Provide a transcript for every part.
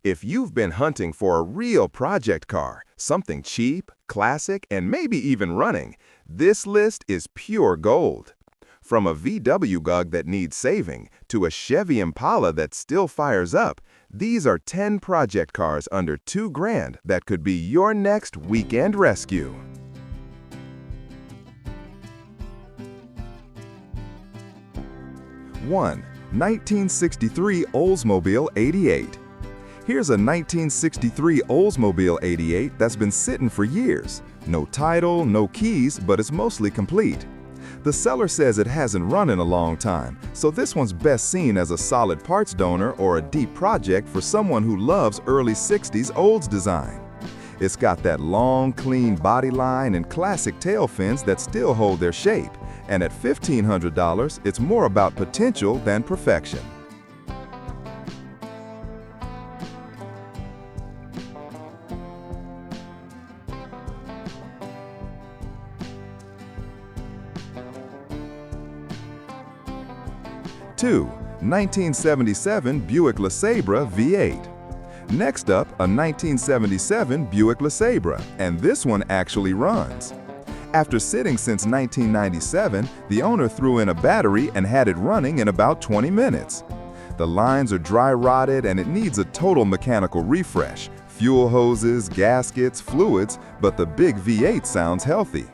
If you've been hunting for a real project car, something cheap, classic, and maybe even running, this list is pure gold. From a VW Gug that needs saving to a Chevy Impala that still fires up, these are 10 project cars under $2,000 that could be your next weekend rescue. 1. 1963 Oldsmobile 88. Here's a 1963 Oldsmobile 88 that's been sitting for years. No title, no keys, but it's mostly complete. The seller says it hasn't run in a long time, so this one's best seen as a solid parts donor or a deep project for someone who loves early 60s Olds design. It's got that long, clean body line and classic tail fins that still hold their shape, and at $1,500, it's more about potential than perfection. 2. 1977 Buick LeSabre V8. Next up, a 1977 Buick LeSabre, and this one actually runs. After sitting since 1997, the owner threw in a battery and had it running in about 20 minutes. The lines are dry rotted and it needs a total mechanical refresh, fuel hoses, gaskets, fluids, but the big V8 sounds healthy.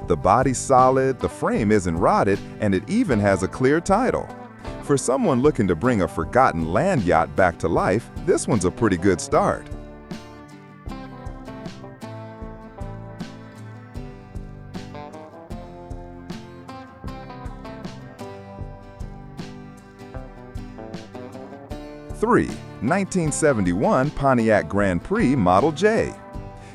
The body's solid, the frame isn't rotted, and it even has a clear title. For someone looking to bring a forgotten land yacht back to life, this one's a pretty good start. 3. 1971 Pontiac Grand Prix Model J.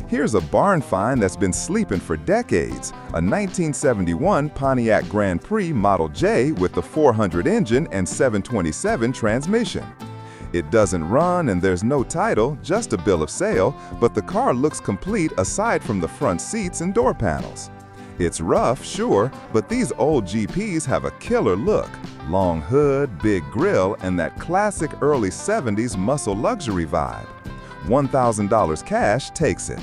Here's a barn find that's been sleeping for decades, a 1971 Pontiac Grand Prix Model J with the 400 engine and 727 transmission. It doesn't run and there's no title, just a bill of sale, but the car looks complete aside from the front seats and door panels. It's rough, sure, but these old GPs have a killer look. Long hood, big grille, and that classic early 70s muscle luxury vibe. $1,000 cash takes it.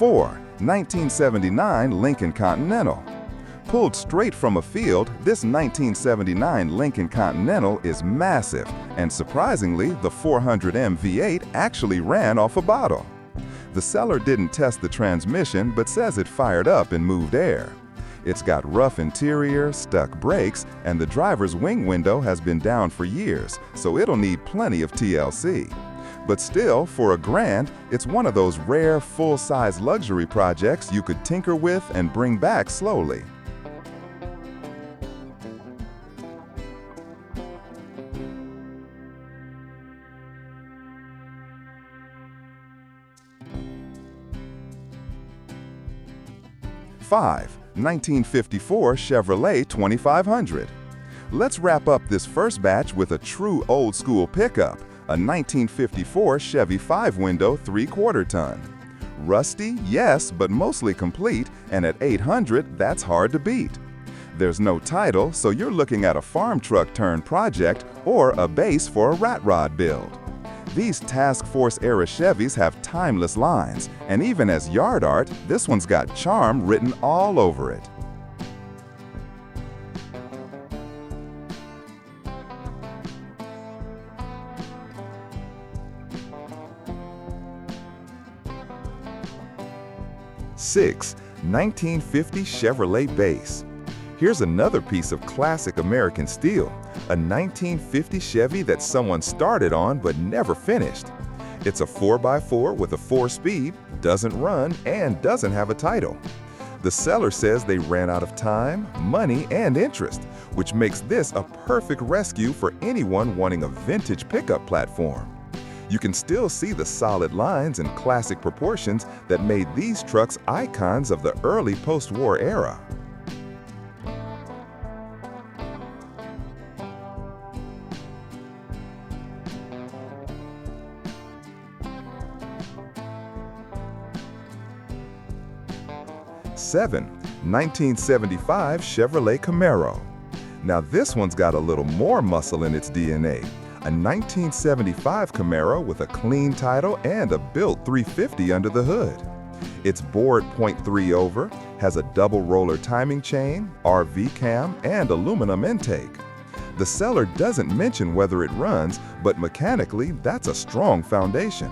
4. 1979 Lincoln Continental. Pulled straight from a field, this 1979 Lincoln Continental is massive, and surprisingly, the 400M V8 actually ran off a bottle. The seller didn't test the transmission but says it fired up and moved air. It's got rough interior, stuck brakes, and the driver's wing window has been down for years, so it'll need plenty of TLC. But still, for $1,000, it's one of those rare, full-size luxury projects you could tinker with and bring back slowly. 5. 1954 Chevrolet 2500. Let's wrap up this first batch with a true old-school pickup, a 1954 Chevy 5-window 3/4 ton. Rusty, yes, but mostly complete, and at $800, that's hard to beat. There's no title, so you're looking at a farm truck turn project or a base for a rat rod build. These Task Force-era Chevys have timeless lines, and even as yard art, this one's got charm written all over it. 6. 1950 Chevrolet Base. Here's another piece of classic American steel, a 1950 Chevy that someone started on but never finished. It's a 4x4 with a 4-speed, doesn't run, and doesn't have a title. The seller says they ran out of time, money, and interest, which makes this a perfect rescue for anyone wanting a vintage pickup platform. You can still see the solid lines and classic proportions that made these trucks icons of the early post-war era. 7. 1975 Chevrolet Camaro. Now this one's got a little more muscle in its DNA. A 1975 Camaro with a clean title and a built 350 under the hood. It's bored .3 over, has a double roller timing chain, RV cam, and aluminum intake. The seller doesn't mention whether it runs, but mechanically, that's a strong foundation.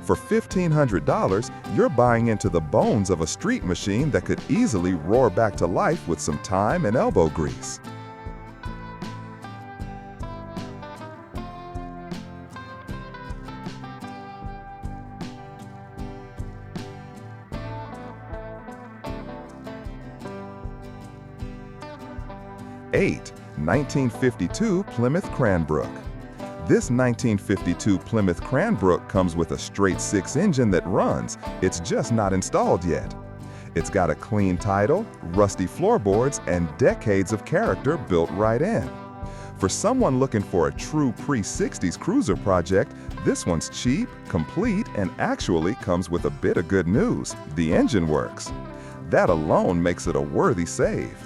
For $1,500, you're buying into the bones of a street machine that could easily roar back to life with some time and elbow grease. Eight. 1952 Plymouth Cranbrook. This 1952 Plymouth Cranbrook comes with a straight 6 engine that runs, it's just not installed yet. It's got a clean title, rusty floorboards, and decades of character built right in. For someone looking for a true pre-60s cruiser project, this one's cheap, complete, and actually comes with a bit of good news: the engine works. That alone makes it a worthy save.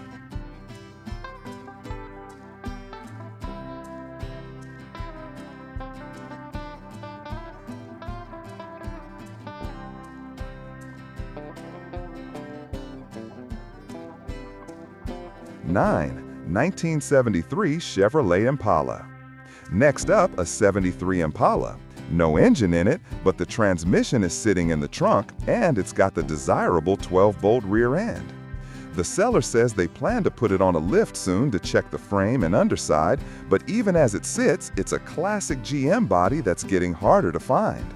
Nine. 1973 Chevrolet Impala. Next up, a '73 Impala. No engine in it, but the transmission is sitting in the trunk, and it's got the desirable 12-bolt rear end. The seller says they plan to put it on a lift soon to check the frame and underside, but even as it sits, it's a classic GM body that's getting harder to find.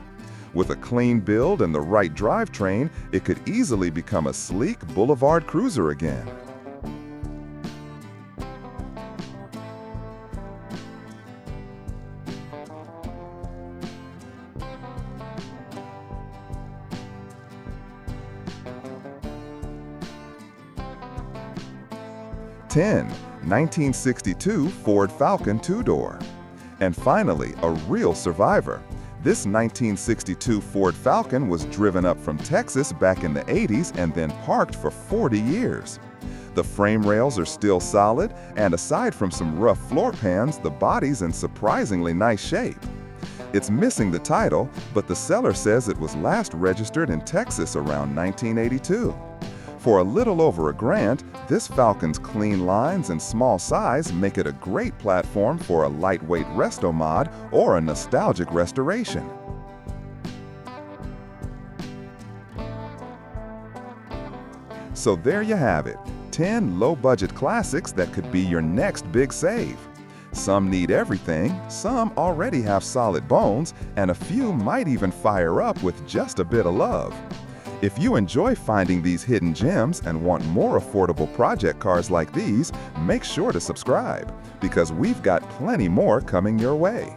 With a clean build and the right drivetrain, it could easily become a sleek boulevard cruiser again. Ten. 1962 Ford Falcon 2-door. And finally, a real survivor. This 1962 Ford Falcon was driven up from Texas back in the '80s and then parked for 40 years. The frame rails are still solid, and aside from some rough floor pans, the body's in surprisingly nice shape. It's missing the title, but the seller says it was last registered in Texas around 1982. For a little over $1,000, this Falcon's clean lines and small size make it a great platform for a lightweight resto mod or a nostalgic restoration. So there you have it, 10 low-budget classics that could be your next big save. Some need everything, some already have solid bones, and a few might even fire up with just a bit of love. If you enjoy finding these hidden gems and want more affordable project cars like these, make sure to subscribe, because we've got plenty more coming your way.